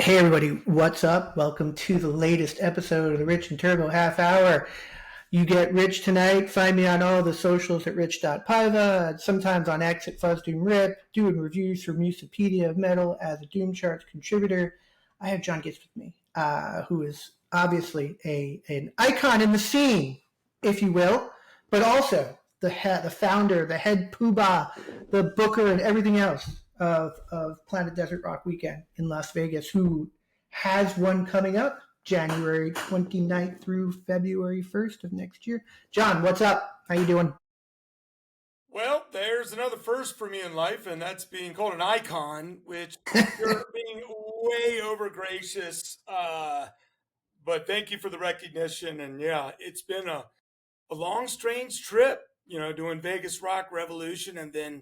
Hey everybody, what's up? Welcome to the latest episode of the Rich and Turbo Half Hour. You get Rich tonight. Find me on all the socials at rich.paiva, sometimes on X at FuzzDoomRip, doing reviews for Musapedia of Metal as a Doom Charts contributor. I have John Gitz with me, who is obviously an icon in the scene, if you will, but also the founder, the head poobah, the booker, and everything else of Planet Desert Rock Weekend in Las Vegas, who has one coming up January 29th through February 1st of next year. John, what's up? How you doing? Well, there's another first for me in life, and that's being called an icon, which you're being way over gracious. But thank you for the recognition. And yeah, it's been a long, strange trip, doing Vegas Rock Revolution and then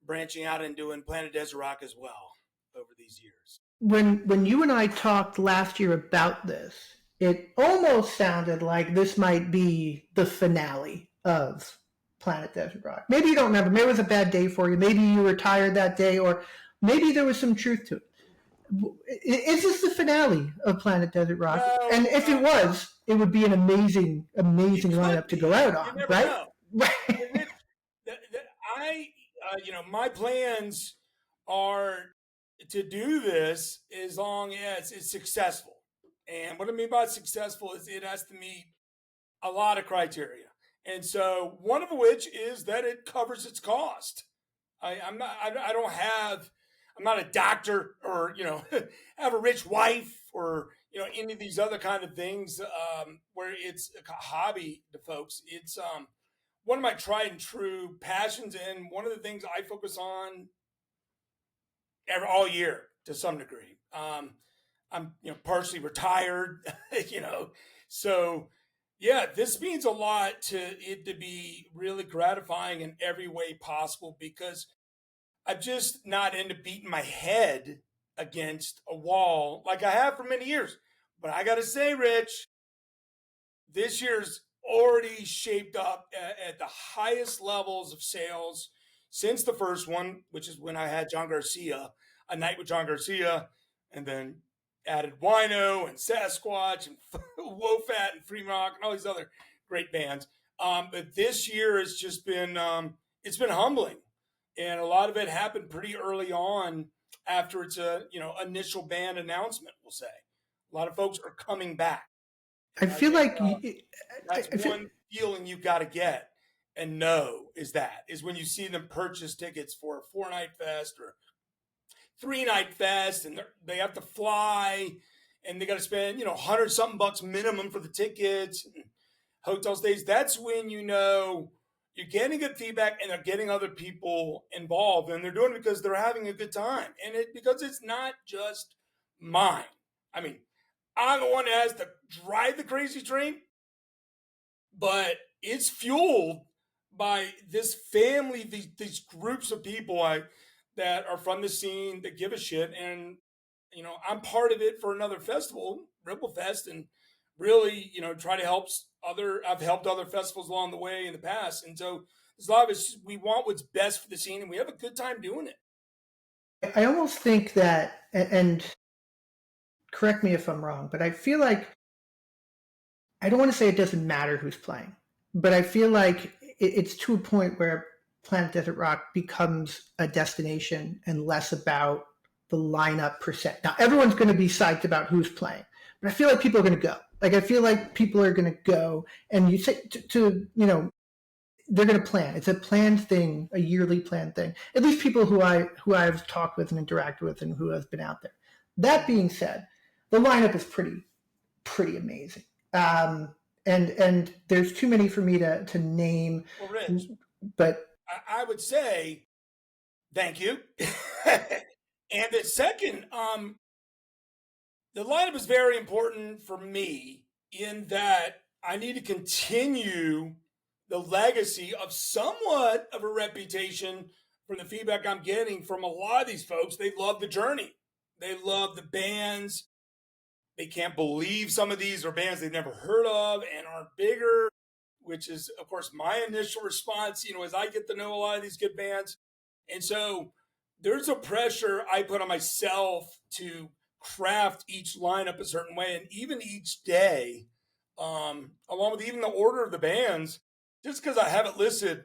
branching out and doing Planet Desert Rock as well over these years. When you and I talked last year about this, it almost sounded like this might be the finale of Planet Desert Rock. Maybe you don't remember. Maybe it was a bad day for you. Maybe you were tired that day, or maybe there was some truth to it. Is this the finale of Planet Desert Rock? No, and if it was, it would be an amazing lineup to go out on, right? My plans are to do this as long as it's successful. And what I mean by successful is it has to meet a lot of criteria. And so one of which is that it covers its cost. I'm not a doctor or, have a rich wife or, any of these other kind of things where it's a hobby to folks. It's one of my tried and true passions, and one of the things I focus on all year to some degree. I'm partially retired, so yeah, this means a lot to it to be really gratifying in every way possible, because I'm just not into beating my head against a wall like I have for many years. But I got to say, Rich, this year's already shaped up at the highest levels of sales since the first one, which is when I had John Garcia, a night with John Garcia, and then added Wino and Sasquatch and Wofat and Free Rock and all these other great bands. But this year has just been, it's been humbling. And a lot of it happened pretty early on after its initial band announcement, we'll say. A lot of folks are coming back. I feel like that's one feeling you've got to get and know is when you see them purchase tickets for a 4-night fest or 3-night fest, and they have to fly and they got to spend, $100-something bucks minimum for the tickets and hotel stays. That's when you're getting good feedback and they're getting other people involved, and they're doing it because they're having a good time. And because it's not just mine. I mean, I'm the one that has to drive the crazy train, but it's fueled by this family, these groups of people that are from the scene that give a shit. And, I'm part of it for another festival, Ripple Fest, and really, try to I've helped other festivals along the way in the past. And so there's a lot of us, we want what's best for the scene, and we have a good time doing it. I almost think that, and correct me if I'm wrong, but I feel like, I don't want to say it doesn't matter who's playing, but I feel like it's to a point where Planet Desert Rock becomes a destination and less about the lineup per se. Now, everyone's going to be psyched about who's playing, but I feel like people are going to go. I feel like people are going to go, and you say they're going to plan. It's a planned thing, a yearly planned thing. At least people who I've talked with and interacted with and who have been out there. That being said, the lineup is pretty amazing. And there's too many for me to name. Well, Rich, but I would say thank you. And the second, the lineup is very important for me in that I need to continue the legacy of somewhat of a reputation from the feedback I'm getting from a lot of these folks. They love the journey. They love the bands. They can't believe some of these are bands they've never heard of and aren't bigger, which is, of course, my initial response, as I get to know a lot of these good bands. And so there's a pressure I put on myself to craft each lineup a certain way, and even each day, along with even the order of the bands, just because I have it listed,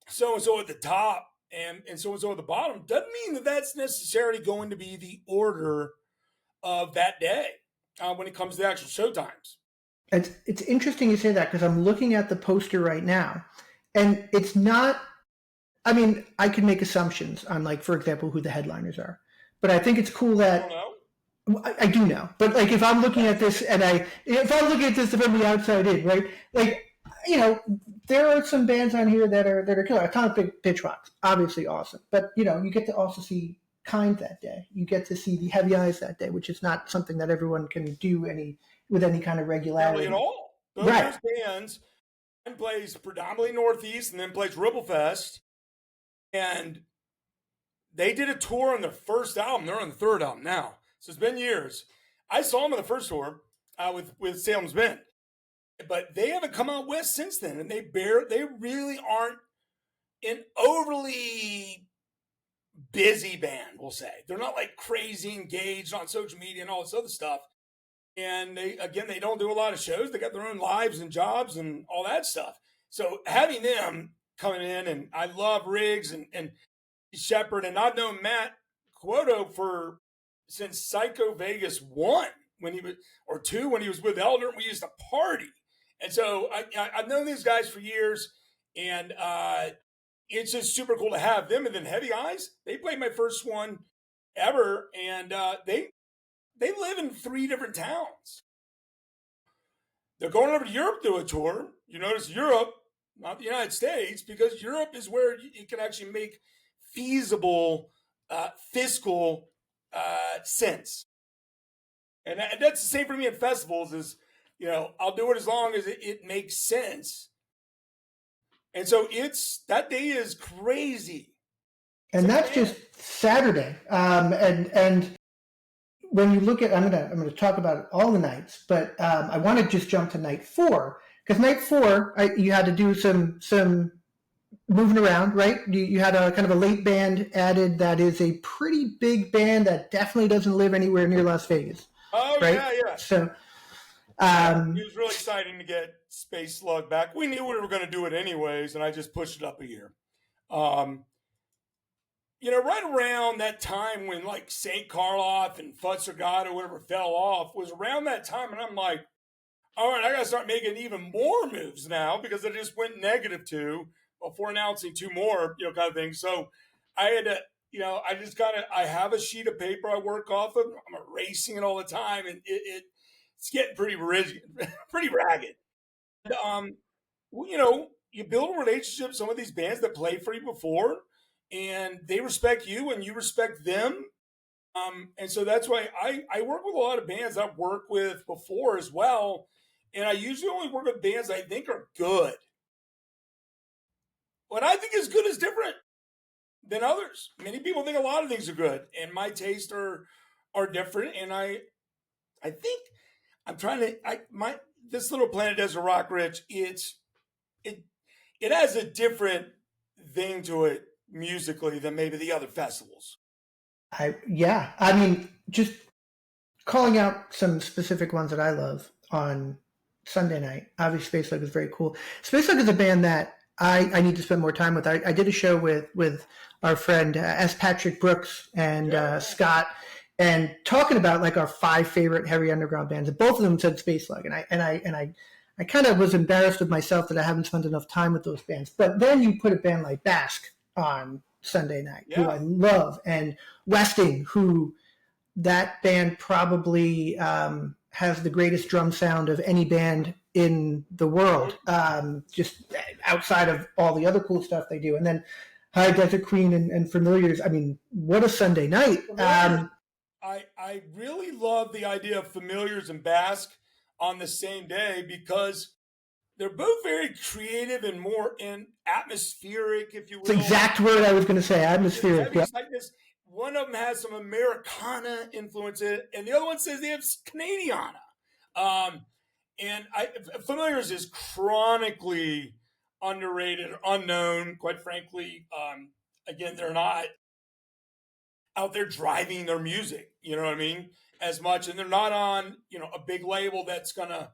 so and so at the top and so and so at the bottom, doesn't mean that that's necessarily going to be the order of that day when it comes to the actual show times. It's interesting you say that because I'm looking at the poster right now, and it's not. I mean, I can make assumptions on, like, for example, who the headliners are, but I think it's cool I don't that know. I do know. But like, if I'm looking at this if I'm looking at this from the outside in, right? Like, there are some bands on here that are killer. Atomic Bitchwax, obviously awesome, but you get to also see Kind that day. You get to see the Heavy Eyes that day, which is not something that everyone can do with any kind of regularity. Really at all. Both Right. those bands, one plays predominantly Northeast and then plays Ribblefest. And they did a tour on their first album. They're on the third album now. So it's been years. I saw them on the first tour with Salem's Bend. But they haven't come out west since then. And they really aren't an overly busy band, we'll say. They're not like crazy engaged on social media and all this other stuff. And they don't do a lot of shows. They got their own lives and jobs and all that stuff. So having them coming in, and I love Riggs and Shepard, and I've known Matt Quoto since Psycho Vegas 1 when he was, or 2 when he was with Elder, and we used to party. And so I've known these guys for years, and it's just super cool to have them. And then Heavy Eyes, they played my first one ever, and they live in 3 different towns. They're going over to Europe to do a tour. You notice Europe, not the United States, because Europe is where you can actually make feasible fiscal sense. And that's the same for me at festivals is, I'll do it as long as it makes sense. And so that day is crazy. And that's just Saturday. And when you look at, I'm gonna talk about all the nights, but I want to just jump to night 4 because night 4 you had to do some moving around, right? You had a kind of a late band added that is a pretty big band that definitely doesn't live anywhere near Las Vegas. Oh, right? yeah. So it was really exciting to get Spaceslug back. We knew we were going to do it anyways, and I just pushed it up a year. Right around that time when like St. Karloff and Futzergott or whatever fell off was around that time, and I'm like, all right, I got to start making even more moves now because I just went -2 before announcing 2 more, kind of thing. So I had to, I have a sheet of paper I work off of. I'm erasing it all the time, and it's getting pretty rigid, pretty ragged. You build a relationship with some of these bands that played for you before, and they respect you and you respect them. And so that's why I work with a lot of bands I've worked with before as well. And I usually only work with bands I think are good. What I think is good is different than others. Many people think a lot of things are good, and my tastes are different. And I think I'm trying to this little Planet Desert Rock, Rich. It has a different thing to it musically than maybe the other festivals. I mean, just calling out some specific ones that I love on Sunday night. Obviously, Spaceslug is very cool. Spaceslug is a band that I need to spend more time with. I did a show with our friend S. Patrick Brooks and Scott, and talking about like our 5 favorite heavy underground bands. And both of them said Spaceslug, and I kind of was embarrassed with myself that I haven't spent enough time with those bands. But then you put a band like Bask on Sunday night, who I love, and Westing, who that band probably has the greatest drum sound of any band in the world, just outside of all the other cool stuff they do. And then High Desert Queen and Familiars. I mean, what a Sunday night. I really love the idea of Familiars and Bask on the same day because they're both very creative and more atmospheric, if you will. It's the exact word I was going to say, atmospheric. Yep. Like this. One of them has some Americana influence in it, and the other one says they have Canadiana. And Familiars is chronically underrated or unknown, quite frankly. Again, they're not out there driving their music, you know what I mean, as much, and they're not on, a big label that's gonna,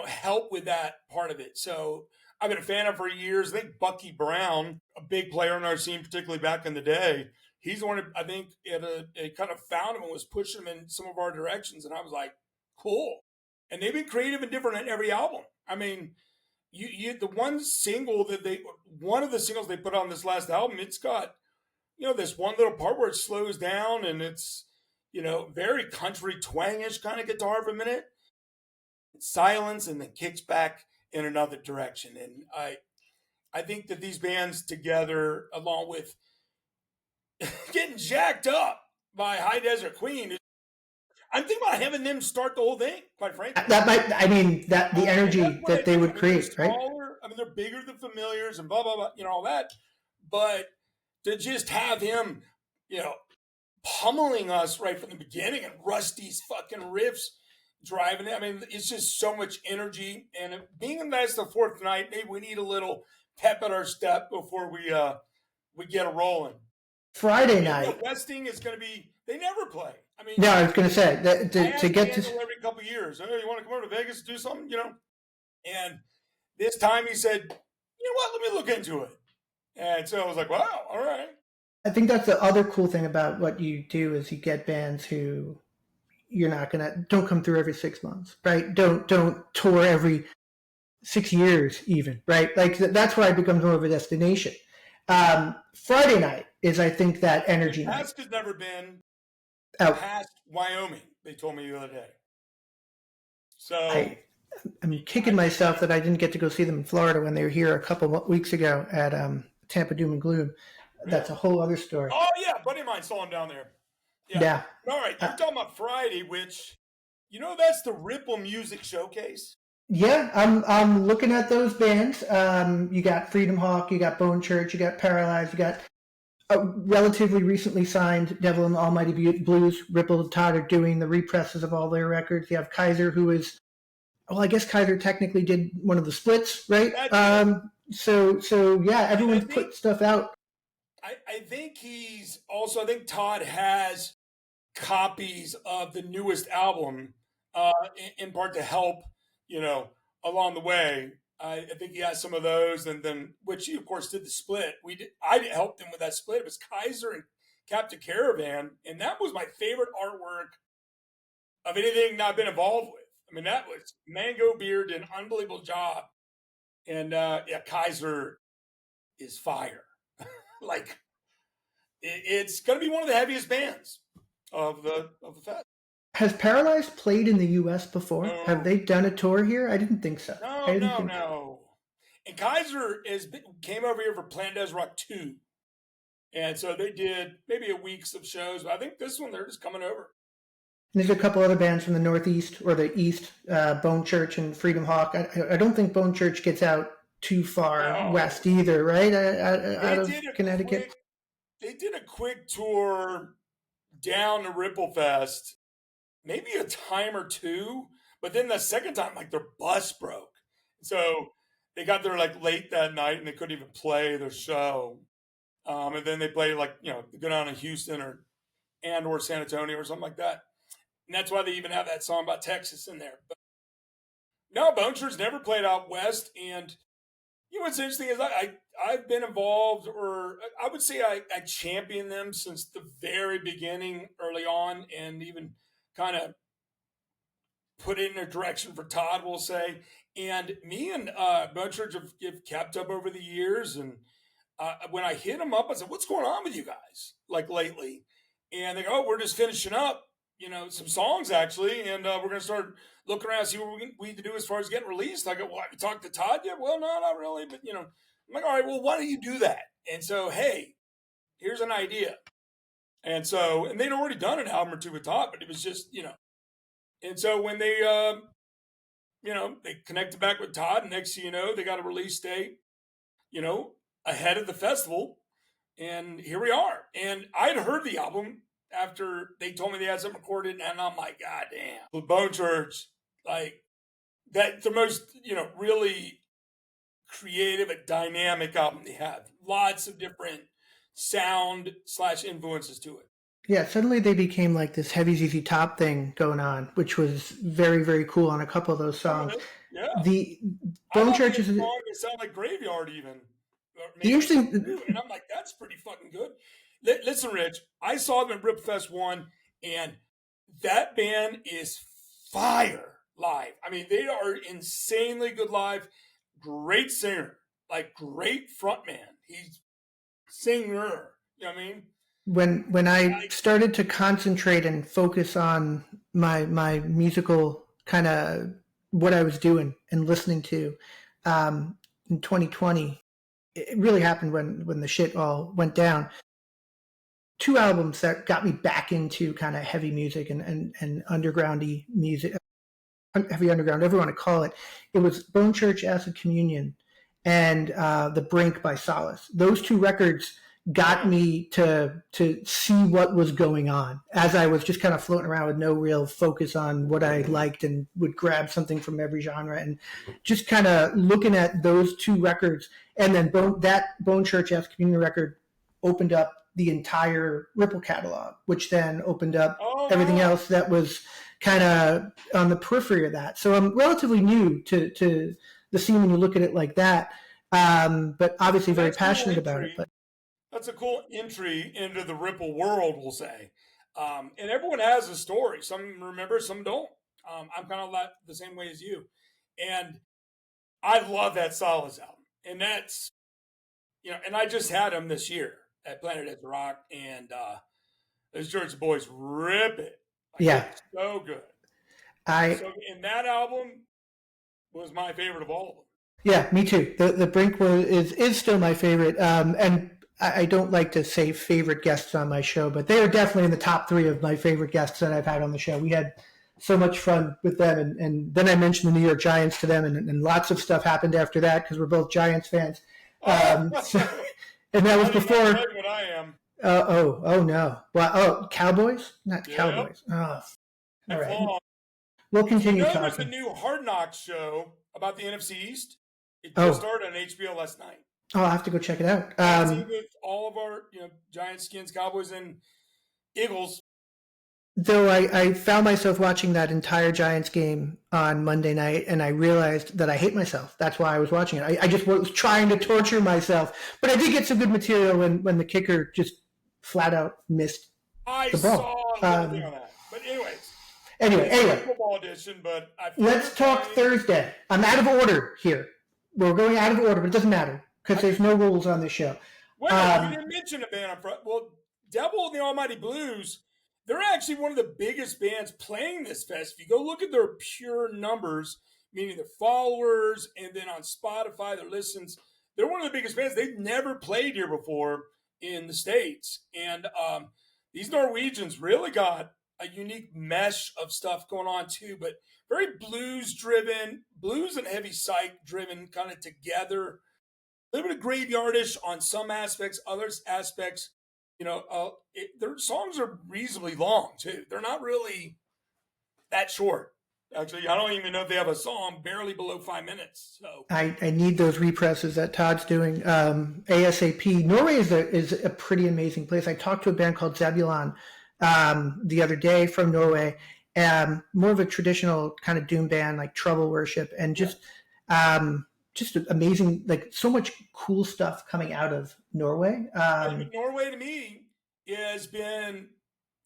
help with that part of it. So I've been a fan of for years. I think Bucky Brown, a big player in our scene, particularly back in the day, he's the one that I think it kind of found him and was pushing him in some of our directions. And I was like, cool. And they've been creative and different in every album. I mean, the one of the singles they put on this last album, it's got, this one little part where it slows down and it's, very country twangish kind of guitar for a minute. It's silence and then kicks back in another direction. And I think that these bands together, along with getting jacked up by High Desert Queen, I'm thinking about having them start the whole thing, quite frankly. That might, I mean, that the energy that they would create, they're right? smaller, I mean, they're bigger than Familiars and blah, blah, blah, all that. But to just have him, pummeling us right from the beginning and Rusty's fucking riffs driving it. I mean, it's just so much energy. And being that's the fourth night, maybe we need a little pep at our step before we get a rolling. Friday night. Westing is going to be. They never play. I mean, yeah, I was going to say that to get to every couple of years. Oh, you want to come over to Vegas to do something, And this time he said, "You know what? Let me look into it." And so I was like, "Wow, all right." I think that's the other cool thing about what you do is you get bands who don't come through every 6 months, right? Don't tour every 6 years even, right? Like that's why it becomes more of a destination. Friday night is, I think, that energy night. Bask has never been past Wyoming, they told me the other day. So I'm kicking myself that I didn't get to go see them in Florida when they were here a couple of weeks ago at Tampa Doom and Gloom. That's a whole other story. Oh, yeah. Buddy of mine saw him down there. Yeah. All right. You're talking about Friday, which, that's the Ripple Music Showcase. Yeah, I'm looking at those bands. You got Freedom Hawk, you got Bone Church, you got Paralyzed, you got a relatively recently signed Devil and the Almighty Blues. Ripple and Todd are doing the represses of all their records. You have Kaiser, who is, well, I guess Kaiser technically did one of the splits, right? So yeah, everyone's put stuff out. I think I think Todd has copies of the newest album in part to help, along the way. I think he has some of those, and then which he of course did the split. I helped him with that split. It was Kaiser and Captain Caravan, and that was my favorite artwork of anything I've been involved with. I mean, that was Mango Beard did an unbelievable job, and Kaiser is fire. Like it's going to be one of the heaviest bands of the fest. Has Paralyzed played in the U.S. before? No. Have they done a tour here? I didn't think so. No. And Kaiser came over here for Planet Des Rock 2. And so they did maybe a week's of shows. But I think this one, they're just coming over. And there's a couple other bands from the Northeast or the East, Bone Church and Freedom Hawk. I don't think Bone Church gets out too far west either, right? Out of Connecticut. They did a quick tour down to Ripple Fest, maybe a time or two, but then the second time, like their bus broke. So they got there like late that night and they couldn't even play their show. And then they played like, go down to Houston or San Antonio or something like that. And that's why they even have that song about Texas in there. But no, Bone Church never played out west. And what's interesting is I've been involved, or I would say I championed them since the very beginning, early on, and even kind of put it in a direction for Todd, we'll say. And me and Bone Church have kept up over the years. And when I hit them up, I said, "What's going on with you guys, like lately?" And they go, "Oh, we're just finishing up, some songs actually, and we're going to start looking around, see what we need to do as far as getting released." I go, "Well, have you talked to Todd yet?" "Well, no, not really, but I'm like, "All right, well, why don't you do that?" And so, hey, here's an idea. And so, and they'd already done an album or two with Todd, but it was just, And so when they, they connected back with Todd, and next thing you know, they got a release date, ahead of the festival. And here we are. And I'd heard the album after they told me they had something recorded, and I'm like, God damn. The Bone Church, like, that's the most, really creative and dynamic album they have. Lots of different sound / influences to it. Yeah, suddenly they became like this heavy ZZ Top thing going on, which was very, very cool on a couple of those Some of songs. it, yeah. The I Bone thought they Church had is songs that sound like Graveyard even, or the maybe they still interesting. do. And I'm like, that's pretty fucking good. Listen, Rich, I saw them at Ripfest 1, and that band is fire live. I mean, they are insanely good live. Great singer, like great frontman. He's singer. You know what I mean? When I started to concentrate and focus on my musical kind of what I was doing and listening to in 2020, it really happened when the shit all went down. Two albums that got me back into kind of heavy music and undergroundy music, heavy underground, whatever you want to call it. It was Bone Church, Acid Communion, and The Brink by Solace. Those two records got me to see what was going on as I was just kind of floating around with no real focus on what I liked and would grab something from every genre and just kind of looking at those two records. And then Bone Church, Acid Communion record opened up the entire Ripple catalog, which then opened up Oh, everything wow. else that was kind of on the periphery of that. So I'm relatively new to the scene when you look at it like that, but obviously very That's a cool passionate about it. entry. But That's a cool entry into the Ripple world, we'll say. And everyone has a story. Some remember, some don't. I'm kind of the same way as you. And I love that Solace album. And that's, and I just had them this year at Planet at the Rock. And those Jersey boys rip it. Like, yeah, it's so good. I So, and that album was my favorite of all of them. yeah, me too. The Brink is still my favorite, and I don't like to say favorite guests on my show, but they are definitely in the top three of my favorite guests that I've had on the show. We had so much fun with them, and then I mentioned the New York Giants to them, and lots of stuff happened after that because we're both Giants fans. And that was before. What I am. Oh no! Well, Cowboys, not Yep. Cowboys. Oh, all right. Long. We'll You continue know, there's a talking. new Hard Knocks show about the NFC East. It just Oh, started on HBO last night. I'll have to go check it out. And it's with all of our, Giants, Skins, Cowboys, and Eagles. Though I found myself watching that entire Giants game on Monday night, and I realized that I hate myself. That's why I was watching it. I just was trying to torture myself, but I did get some good material when the kicker just flat out missed I the saw ball. a little thing on that. But anyways, Anyway, football edition. But let's talk Thursday. I'm out of order here. We're going out of order, but it doesn't matter because there's no rules on this show. Wait a minute, you didn't mention a band up front. Well, Devil and the Almighty Blues, they're actually one of the biggest bands playing this fest. If you go look at their pure numbers, meaning their followers, and then on Spotify, their listens, they're one of the biggest bands. They've never played here before in the States. And these Norwegians really got a unique mesh of stuff going on too, but very blues driven, blues and heavy psych driven kind of together. A little bit of graveyardish on some aspects, other aspects, their songs are reasonably long too. They're not really that short. Actually, I don't even know if they have a song barely below 5 minutes. So I need those represses that Todd's doing ASAP. Norway is a pretty amazing place. I talked to a band called Zebulon the other day from Norway, more of a traditional kind of doom band like Trouble Worship, and just amazing, like so much cool stuff coming out of Norway. Norway to me has been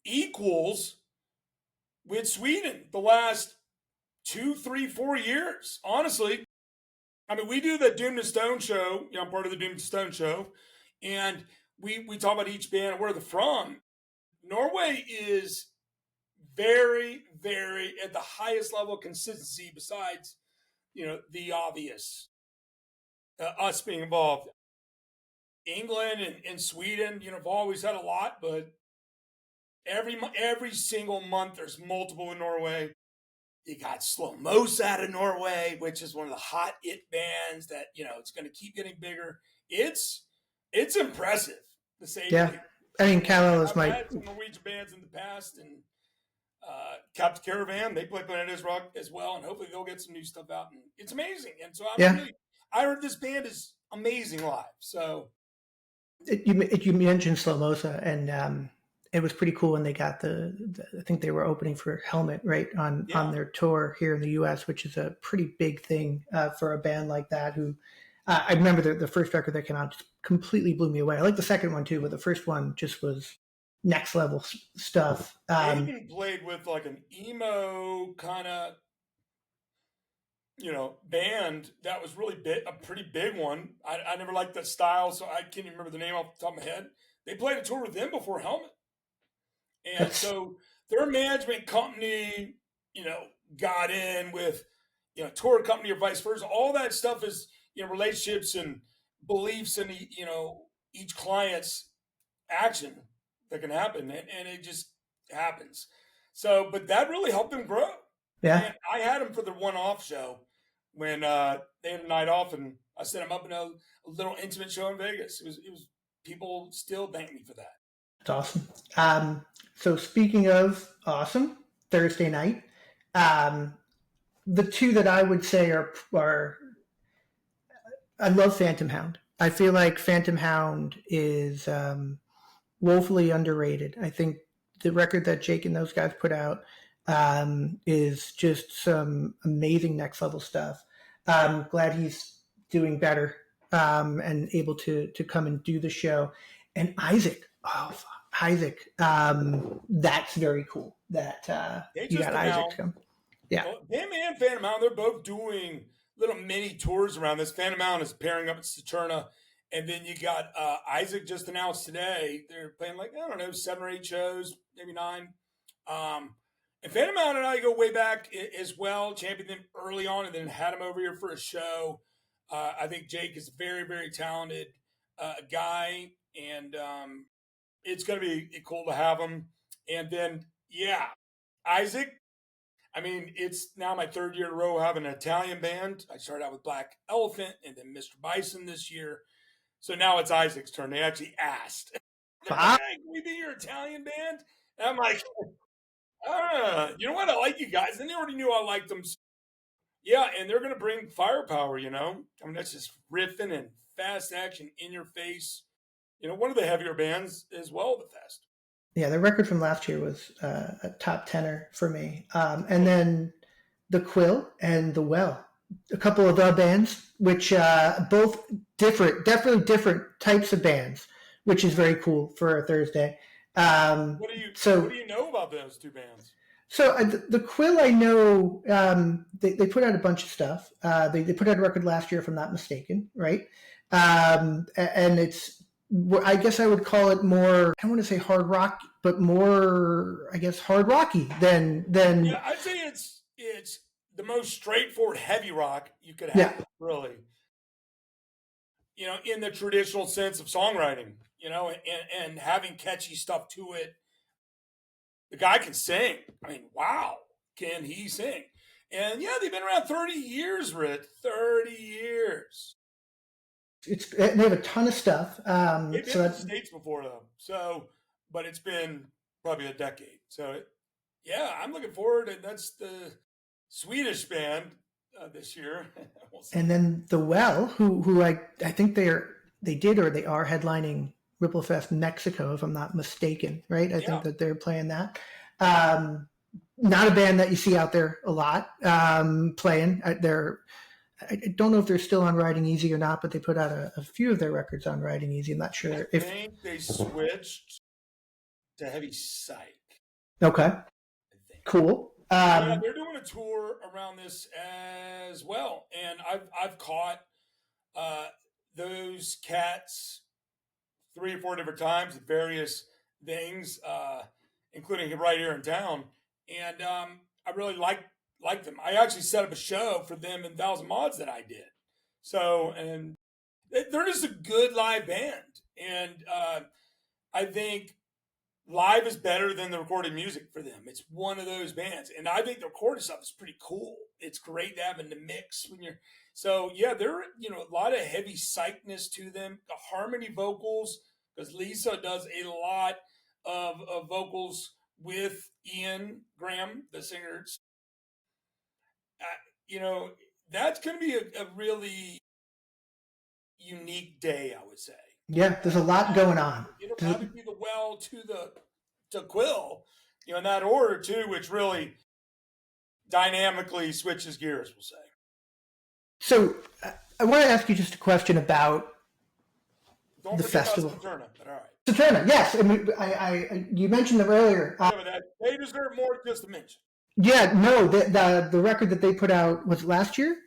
equals with Sweden the last 2, 3, 4 years. Honestly, I mean, we do the Doom to Stone show. I'm part of the Doom to Stone show, and we talk about each band and where they're from. Norway is very, very at the highest level of consistency. Besides, the obvious, us being involved. England and Sweden, have always had a lot, but every single month there's multiple in Norway. You got Slow Mos out of Norway, which is one of the hot it bands that it's going to keep getting bigger. It's impressive to say. Yeah, I mean, Kal-El is I've had some Norwegian bands in the past, and Captain Caravan, they play Planet Rock as well, and hopefully they'll get some new stuff out. And it's amazing. And so I heard this band is amazing live. So You mentioned Slomosa, and it was pretty cool when they got I think they were opening for Helmet right on Yeah. their tour here in the U.S., which is a pretty big thing for a band like that. Who I remember the first record that came out just completely blew me away. I like the second one too, but the first one just was next level stuff. They even played with like an emo kind of, band that was really big, a pretty big one. I never liked that style, so I can't even remember the name off the top of my head. They played a tour with them before Helmet. And That's so their management company, you know, got in with, tour company or vice versa. All that stuff is, relationships and beliefs and, each client's action that can happen. And it just happens. So, but that really helped them grow. yeah, And I had them for the one off show when they had a night off, and I set them up in a little intimate show in Vegas. It was people still thank me for that. that's awesome. So speaking of awesome, Thursday night. Um, the two that I would say are I love Phantom Hound. I feel like Phantom Hound is woefully underrated. I think the record that Jake and those guys put out is just some amazing next level stuff. Glad he's doing better and able to come and do the show. And Isaak, Isaak, that's very cool that They you just got Isaak to announced come. Yeah, him and Phantom Mountain. They're both doing little mini tours around this. Phantom Mountain is pairing up at Saturna, and then you got Isaak just announced today. They're playing like I don't know 7 or 8 shows, maybe 9. Um, and Phantom Mountain and I go way back as well. Championed them early on, and then had him over here for a show. I think Jake is a very very talented guy, and it's going to be cool to have him. And then yeah, Isaak. I mean, it's now my third year in a row having an Italian band. I started out with Black Elephant and then Mr. Bison this year. So now it's Isaac's turn. They actually asked. They're like, wow. hey, can we be your Italian band? And I'm like, you know what? I like you guys. And they already knew I liked them. Yeah, and they're going to bring firepower, I mean, that's just riffing and fast action in your face. One of the heavier bands as well, the Fest. Yeah, the record from last year was a top tenor for me. And Oh, then the Quill and the Well, a couple of the bands, which both different, definitely different types of bands, which is very cool for a Thursday. Um, what so do you know about those two bands? the Quill, I know they put out a bunch of stuff. They put out a record last year, if I'm not mistaken, right? And it's I guess I would call it more. I don't want to say hard rock, but more I guess hard rocky than Yeah, I'd say it's the most straightforward heavy rock you could have, yeah. really. In the traditional sense of songwriting, and having catchy stuff to it. The guy can sing. I mean, wow, can he sing? And yeah, they've been around 30 years, Rick. 30 years. They have a ton of stuff. They've been So to the that States before, though. So, but it's been probably a decade. So, yeah, I'm looking forward. And that's the Swedish band this year. We'll see. and then the Well, who I think they did or they are headlining Ripplefest Mexico, if I'm not mistaken, right? I Yeah. think that they're playing that. Um, Not a band that you see out there a lot playing. I don't know if they're still on Riding Easy or not, but they put out a few of their records on Riding Easy. I'm not I sure if. think they switched to Heavy Psych, Okay, I think. cool. Yeah, they're doing a tour around this as well, and I've caught uh, those cats 3 or 4 different times at various things, including right here in town, and I really like them. I actually set up a show for them in Thousand Mods that I did. So, and they're just a good live band, and I think live is better than the recorded music for them. It's one of those bands, and I think the recorded stuff is pretty cool. It's great to have in the mix when you're. So yeah, they're a lot of heavy psychness to them. The harmony vocals, because Lisa does a lot of vocals with Ian Graham, the singer. Uh, you know, that's going to be a really unique day, I would say. Yeah, there's a lot going on. It'll probably be the well to Quill, in that order too, which really dynamically switches gears, we'll say. So I want to ask you just a question about Don't the forget festival. about Saturna, but all right. Saturna, yes. I mean, you mentioned them earlier. They deserve more just to mention. Yeah, no, the record that they put out was last year.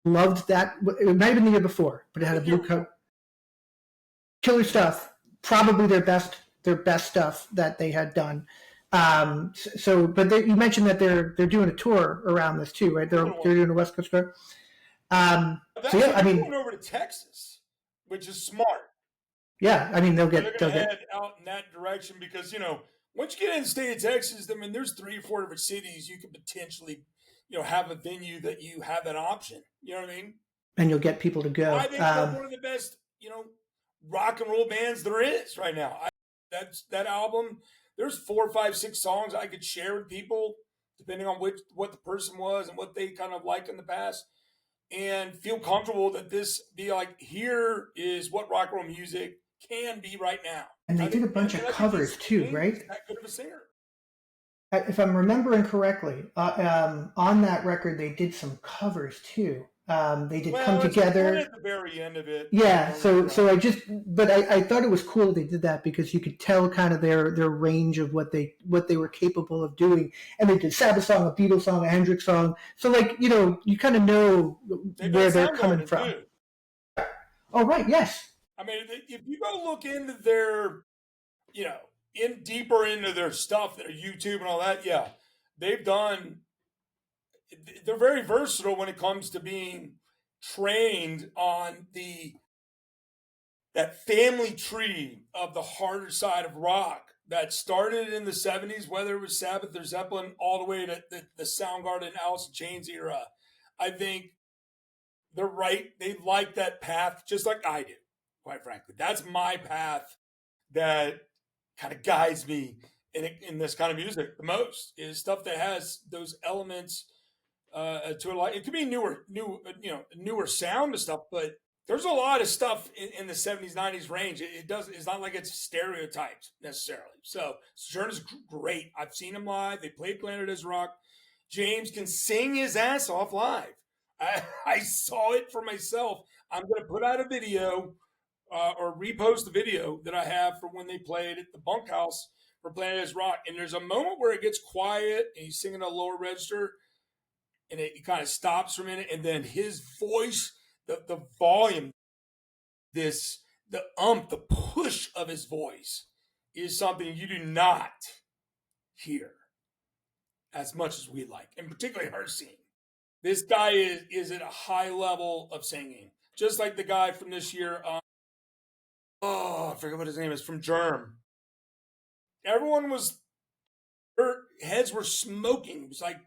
Loved that. It might have been the year before, but it had a blue coat. Killer stuff. Probably their best stuff that they had done. But you mentioned that they're doing a tour around this too, right? They're doing a West Coast tour. I mean, going over to Texas, which is smart. Yeah, I mean they'll head out in that direction because once you get in the state of Texas, I mean there's 3 or 4 different cities you could potentially have a venue that you have that option. You know what I mean? And you'll get people to go. I think they're one of the best rock and roll bands there is right now. That album. There's 4, 5, 6 songs I could share with people depending on what the person was and what they kind of liked in the past, and feel comfortable that this be like, here is what rock and roll music can be right now. And they did a bunch of covers too, right? That good of a singer. If I'm remembering correctly, on that record they did some covers too. They did Come Together at the very end of it. Yeah, so I thought it was cool they did that because you could tell kind of their range of what they were capable of doing. And they did Sabbath song, a Beatles song, a Hendrix song. So you kind of know where they're coming from. Too. Oh right, yes. I mean, if you go look into their, deeper into their stuff, their YouTube and all that, yeah, they're very versatile when it comes to being trained on that family tree of the harder side of rock that started in the 70s, whether it was Sabbath or Zeppelin, all the way to the Soundgarden, Alice in Chains era. I think they're right. They like that path just like I do, quite frankly. That's my path that kind of guides me in this kind of music the most, is stuff that has those elements to it. Like, it could be newer sound and stuff, but there's a lot of stuff in the 70s, 90s range. It's not like it's stereotyped necessarily. So Saturna's great. I've seen them live. They played Planet as Rock. James can sing his ass off live. I saw it for myself. I'm going to put out a video or repost the video that I have for when they played at the Bunkhouse for Planet as Rock. And there's a moment where it gets quiet and he's singing a lower register, and it kind of stops for a minute, and then his voice, the volume, the push of his voice is something you do not hear as much as we like, and particularly her singing. This guy is at a high level of singing, just like the guy from this year. I forget what his name is, from Germ. Their heads were smoking. It was like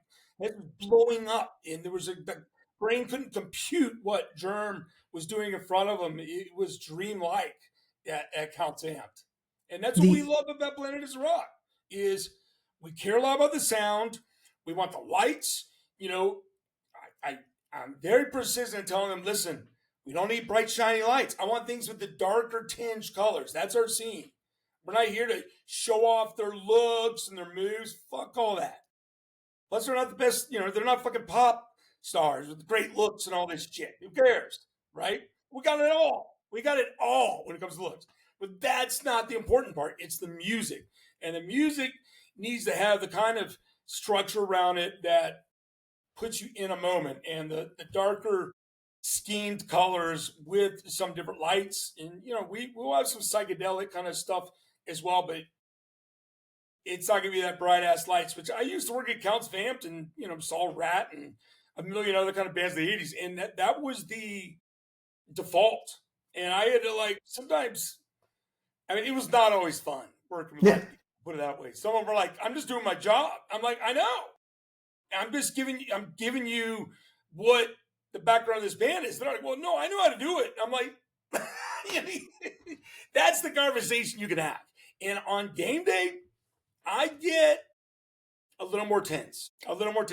it was blowing up, and the brain couldn't compute what Germ was doing in front of him. It was dreamlike at Count Amped. And that's what we love about Planet as Rock, is we care a lot about the sound. We want the lights. I'm very persistent in telling them, listen, we don't need bright, shiny lights. I want things with the darker tinged colors. That's our scene. We're not here to show off their looks and their moves. Fuck all that. Plus, they're not the best, they're not fucking pop stars with great looks and all this shit. Who cares, right? We got it all. We got it all when it comes to looks. But that's not the important part. It's the music. And the music needs to have the kind of structure around it that puts you in a moment. And the darker schemed colors with some different lights. And, we'll have some psychedelic kind of stuff as well, but it's not going to be that bright ass lights, which I used to work at Counts Vamped and, saw Rat and a million other kind of bands in the 80s. And that was the default. And I had to sometimes, it was not always fun working with people, put it that way. Some of them were like, I'm just doing my job. I'm like, I know. I'm giving you what the background of this band is. They're like, well, no, I know how to do it. I'm like, that's the conversation you can have. And on game day, I get a little more tense. A little more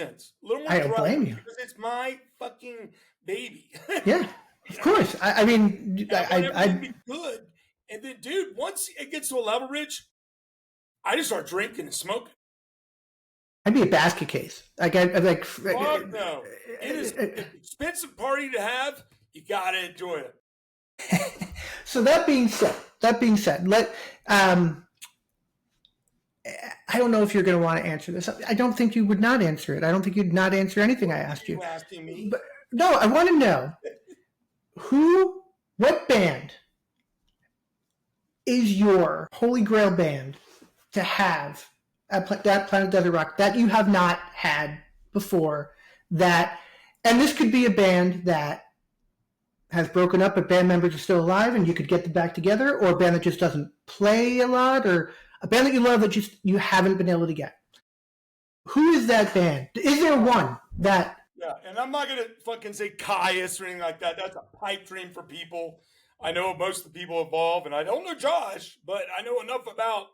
I don't blame you. because it's my fucking baby. Yeah. Of course. I mean, And I want everything to I be good. And then, dude, once it gets to a level, Rich, I just start drinking and smoking. I'd be a basket case. Like, I like. Fuck no. It is an expensive party to have. You gotta enjoy it. So that being said, I don't know if you're going to want to answer this. I don't think you would not answer it. I don't think you'd not answer anything I asked you. You asking me? But no, I want to know what band is your holy grail band to have at that Planet Desert Rock that you have not had before? And this could be a band that has broken up, but band members are still alive, and you could get them back together, or a band that just doesn't play a lot, or a band that you love that just you haven't been able to get. Who is that band? Is there one that? Yeah, and I'm not gonna fucking say Caius or anything like that. That's a pipe dream for people. I know most of the people involved, and I don't know Josh, but I know enough about.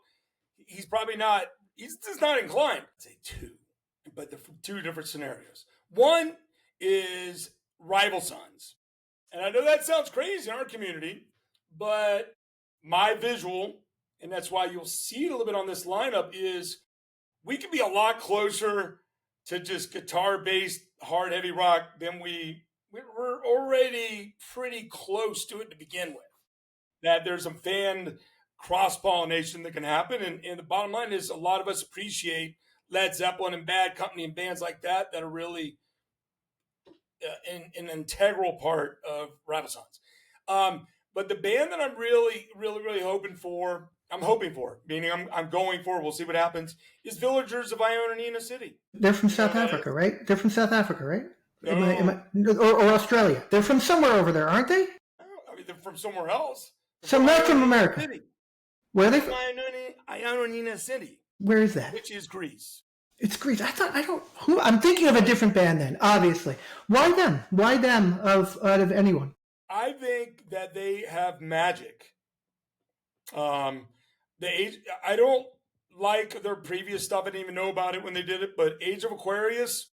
He's probably not. He's just not inclined. I'd say two, but they're from two different scenarios. One is Rival Sons, and I know that sounds crazy in our community, but my visual, and that's why you'll see it a little bit on this lineup, is we can be a lot closer to just guitar-based hard, heavy rock than we're already pretty close to it to begin with. That there's some fan cross-pollination that can happen, and the bottom line is a lot of us appreciate Led Zeppelin and Bad Company and bands like that are really an integral part of Rival Sons. But the band that I'm really, really, really hoping for, meaning I'm going for, we'll see what happens, is Villagers of Ioannina City. They're from South Africa, right? They're from South Africa, right? No. Or Australia. They're from somewhere over there, aren't they? I mean, they're from somewhere else. So not from America. City. Where are they from? Ioannina City. Where is that? Which is Greece. It's Greece. I'm thinking of a different band then, obviously. Why them? Why them out of anyone? I think that they have magic. I don't like their previous stuff. I didn't even know about it when they did it, but Age of Aquarius,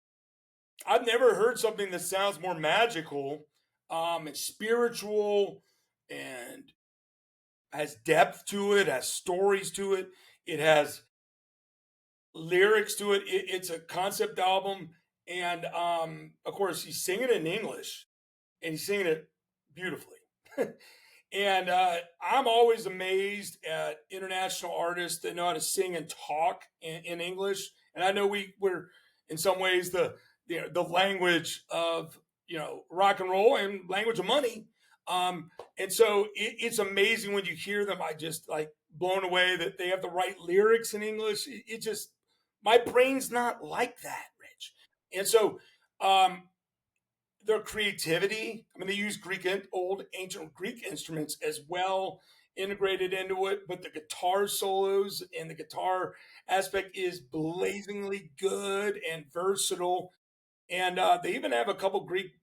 I've never heard something that sounds more magical and spiritual and has depth to it, has stories to it. It has lyrics to it. It's a concept album. And of course, he's singing it in English and he's singing it beautifully. And I'm always amazed at international artists that know how to sing and talk in English. And I know we're in some ways the language of rock and roll and language of money. And so it's amazing when you hear them. I just like blown away that they have the right lyrics in English. It just, my brain's not like that, Rich. And so their creativity, I mean, they use old ancient Greek instruments as well integrated into it, but the guitar solos and the guitar aspect is blazingly good and versatile. And they even have a couple Greek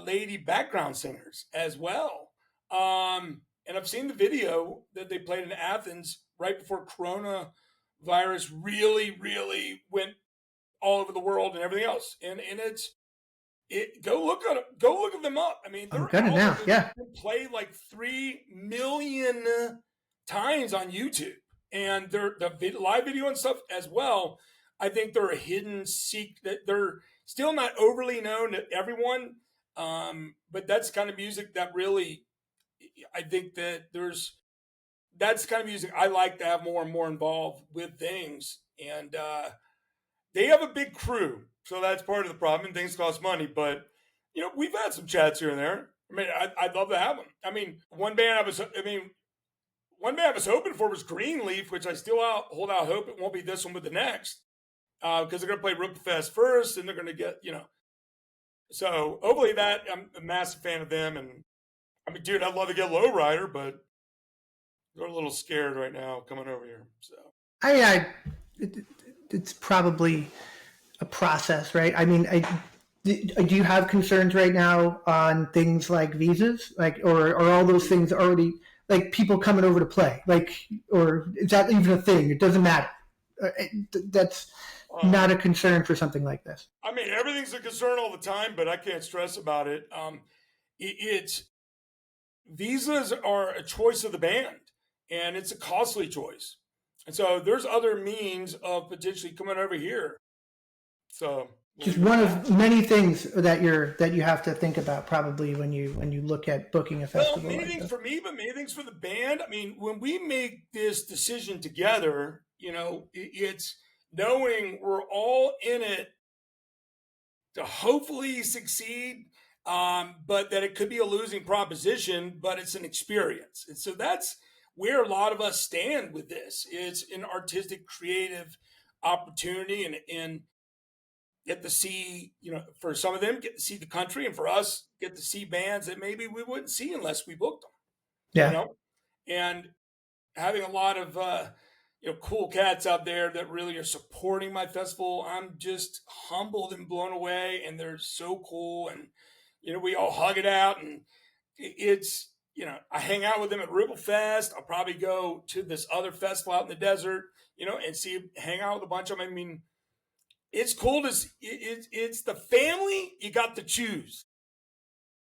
lady background singers as well. And I've seen the video that they played in Athens right before coronavirus really, really went all over the world and everything else. And go look at them up. I mean, I'm gonna now. Yeah, play like 3 million times on YouTube, and the live video and stuff as well. I think they're a hidden secret. That they're still not overly known to everyone, but that's kind of music that really, I think that that's the kind of music I like to have more and more involved with things, and they have a big crew. So that's part of the problem, and things cost money. But, we've had some chats here and there. I mean, I'd love to have them. I mean, one band I was hoping for was Greenleaf, which I still hold out hope it won't be this one, but the next. Because they're going to play Rookfest first, and they're going to get, So hopefully that, I'm a massive fan of them. And, I mean, dude, I'd love to get Lowrider, but they're a little scared right now coming over here. So it's probably a process, right? I mean, do you have concerns right now on things like visas, or all those things already, like people coming over to play, or is that even a thing? It doesn't matter. That's not a concern for something like this. I mean, everything's a concern all the time, but I can't stress about it. visas are a choice of the band, and it's a costly choice. And so there's other means of potentially coming over here. So just one of many things that you have to think about probably when you look at booking a festival. Well, many things for me, but many things for the band. I mean, when we make this decision together, it's knowing we're all in it to hopefully succeed, but that it could be a losing proposition, but it's an experience. And so that's where a lot of us stand with this. It's an artistic, creative opportunity, and get to see, for some of them, get to see the country, and for us, get to see bands that maybe we wouldn't see unless we booked them. Yeah. And having a lot of cool cats out there that really are supporting my festival, I'm just humbled and blown away, and they're so cool. And we all hug it out, and it's I hang out with them at Ripple Fest. I'll probably go to this other festival out in the desert, and hang out with a bunch of them. I mean, it's cool to see. It's the family you got to choose.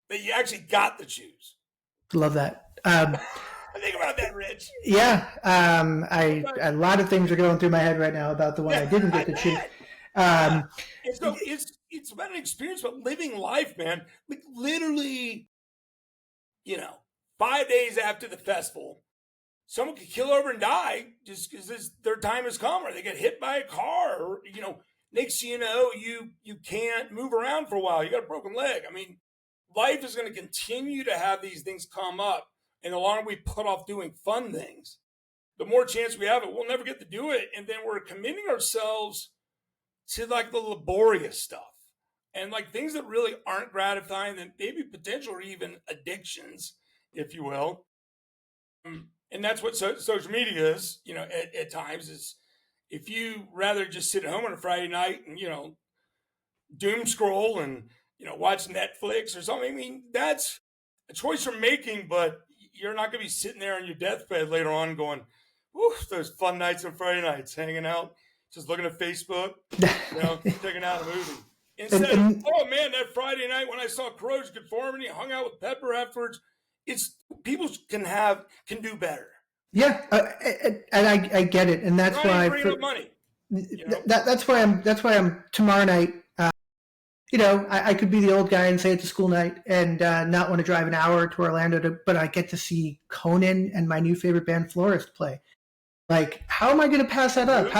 That you actually got to choose. Love that. Think about that, Rich. Yeah, a lot of things are going through my head right now about the one I didn't get to choose. So it's about an experience, but living life, man. Like literally, 5 days after the festival, someone could kill over and die just because their time has come, or they get hit by a car, or next thing you know, you can't move around for a while. You got a broken leg. I mean, life is going to continue to have these things come up. And the longer we put off doing fun things, the more chance we have it. We'll never get to do it. And then we're committing ourselves to like the laborious stuff and like things that really aren't gratifying, and maybe potential or even addictions, if you will. And that's what social media is, at times, is if you rather just sit at home on a Friday night and, doom scroll and, watch Netflix or something. I mean, that's a choice you're making, but you're not going to be sitting there on your deathbed later on going, whew, those fun nights on Friday nights, hanging out, just looking at Facebook, checking out a movie. Instead of, oh man, that Friday night when I saw Corrosion Conformity, hung out with Pepper afterwards, it's people can do better. Yeah, and I get it, and that's why money. That's why I'm tomorrow night. I could be the old guy and say it's a school night and not want to drive an hour to Orlando, but I get to see Conan and my new favorite band, Florist, play. Like, how am I going to pass that up?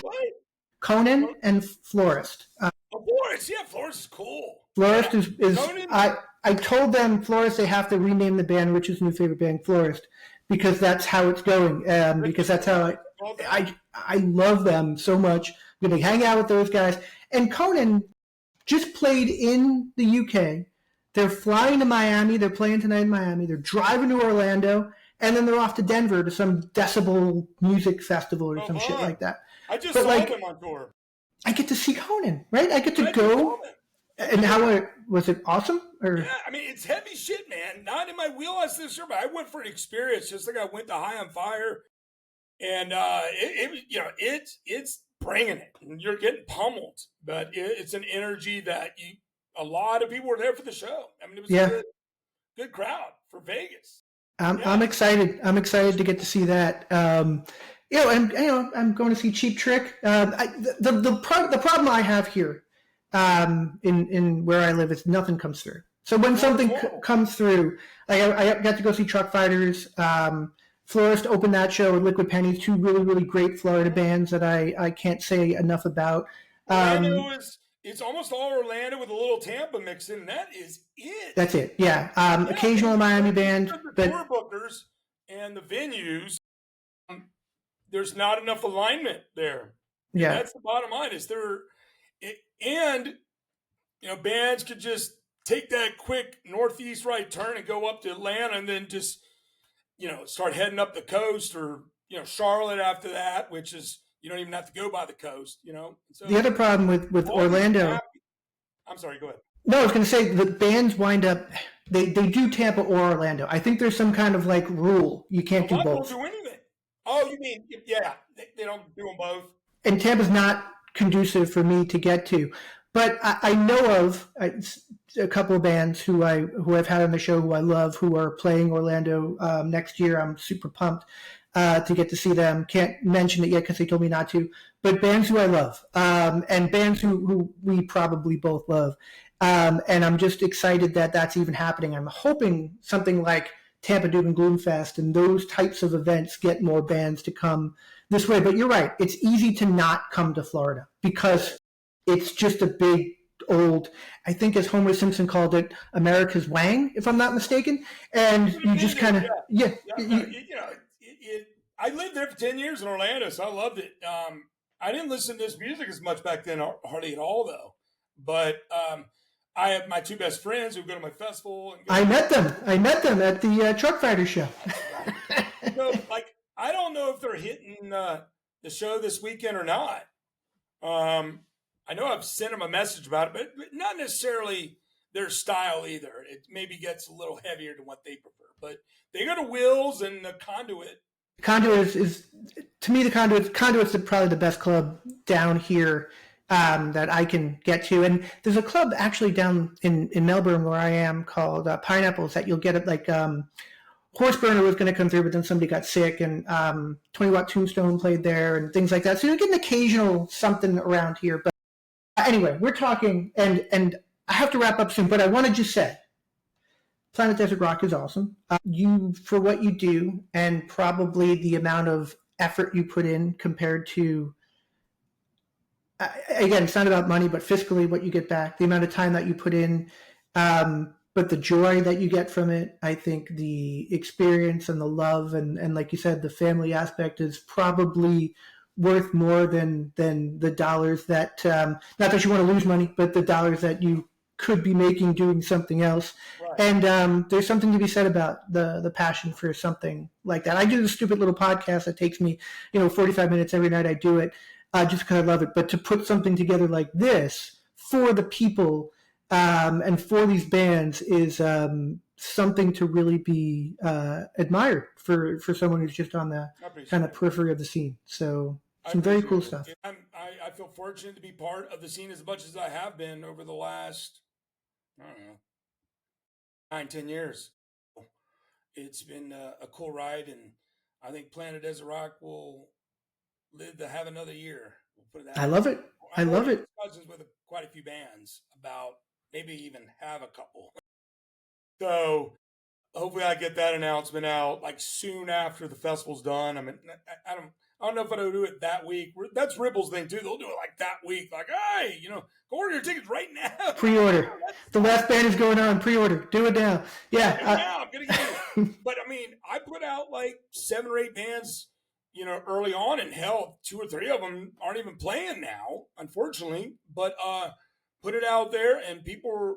Conan and Florist. Florist, yeah, Florist is cool. Florist is I told them, Florist, they have to rename the band Rich's new favorite band, Florist, because that's how it's going. Because that's how I love them so much. I'm going to hang out with those guys. And Conan just played in the UK. They're flying to Miami. They're playing tonight in Miami. They're driving to Orlando, and then they're off to Denver to some decibel music festival or some shit like that. I just saw them on tour. I get to see Conan, right? I get to go. And how was it awesome? Or? Yeah, I mean, it's heavy shit, man. Not in my wheelhouse this year, but I went for an experience, just like I went to High on Fire, and it's bringing it. You're getting pummeled, but it's an energy that a lot of people were there for the show. I mean, it was a good crowd for Vegas. I'm excited. I'm excited to get to see that. I'm going to see Cheap Trick. The problem I have here, in where I live, is nothing comes through. So when something comes through, I got to go see Truck Fighters. Florist opened that show with Liquid Pennies, two really, really great Florida bands that I can't say enough about. It's almost all Orlando with a little Tampa mix in. That is it. That's it. Yeah. Occasional Miami band, but tour bookers and the venues, there's not enough alignment there. Yeah, that's the bottom line. Bands could just take that quick northeast right turn and go up to Atlanta, and then just start heading up the coast, or Charlotte after that, which is. You don't even have to go by the coast, So the other problem with Orlando. I'm sorry, go ahead. No, I was going to say the bands wind up. They do Tampa or Orlando. I think there's some kind of like rule you can't do both. Don't do anything. Oh, you mean they don't do them both? And Tampa's not conducive for me to get to. But I know of a couple of bands who I've had on the show who I love, who are playing Orlando next year. I'm super pumped to get to see them. Can't mention it yet because they told me not to. But bands who I love, and bands who we probably both love. And I'm just excited that that's even happening. I'm hoping something like Tampa Doom and Gloom Fest and those types of events get more bands to come this way. But you're right. It's easy to not come to Florida because it's just a big old, I think as Homer Simpson called it, America's Wang, if I'm not mistaken. And you just kind of, yeah. I lived there for 10 years in Orlando, so I loved it. I didn't listen to this music as much back then, hardly at all, though. But I have my two best friends who go to my festival. I met them at the Truck Fighter show. So, I don't know if they're hitting the show this weekend or not. I know I've sent them a message about it, but not necessarily their style either. It maybe gets a little heavier than what they prefer. But they go to Will's and the Conduit. Conduit is to me, Conduit's probably the best club down here that I can get to. And there's a club actually down in Melbourne where I am called Pineapples that you'll get at Horseburner was going to come through, but then somebody got sick, and 20 Watt Tombstone played there and things like that. So you'll get an occasional something around here. But anyway, we're talking, and I have to wrap up soon, but I want to just say, Planet Desert Rock is awesome. You, for what you do, and probably the amount of effort you put in compared to, again, it's not about money, but fiscally what you get back, the amount of time that you put in, but the joy that you get from it, I think the experience and the love and like you said, the family aspect is probably worth more than the dollars that, not that you want to lose money, but the dollars that you could be making doing something else. Right. And there's something to be said about the passion for something like that. I do this stupid little podcast that takes me, 45 minutes every night. I do it just because I love it. But to put something together like this for the people and for these bands is something to really be admired for someone who's just on the kind of periphery of the scene. So some very cool stuff. I feel fortunate to be part of the scene as much as I have been over the last, I don't know, 9-10 years. It's been a cool ride, and I think Planet Desert Rock will live to have another year. We'll put it that I love it. I love it. Discussions with quite a few bands about maybe even have a couple. So hopefully I get that announcement out soon after the festival's done. I mean, I don't know if I'll do it that week. That's Ripple's thing too. They'll do it that week. Hey, go order your tickets right now. Pre-order. The last band is going on. Pre-order. Do it now. Yeah. I'm gonna get it. But I mean, I put out 7 or 8 bands, early on, and hell, 2 or 3 of them aren't even playing now, unfortunately. But put it out there, and people were,